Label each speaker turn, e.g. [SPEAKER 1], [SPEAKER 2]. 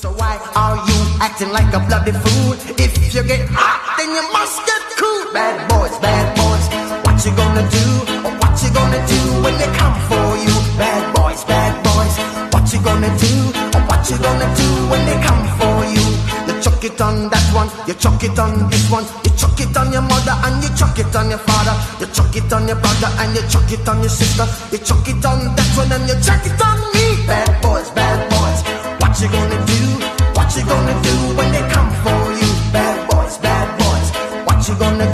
[SPEAKER 1] So why are you acting like a bloody fool? If you get hot, then you must get cool. Bad boys, what you gonna do? Or what you gonna do when they come for you? Bad boys, what you gonna do? Or what you gonna do when they come for you? You chuck it on that one, you chuck it on this one, you chuck it on your mother and you chuck it on your father, you chuck it on your brother and you chuck it on your sister, you chuck it on that one and you chuck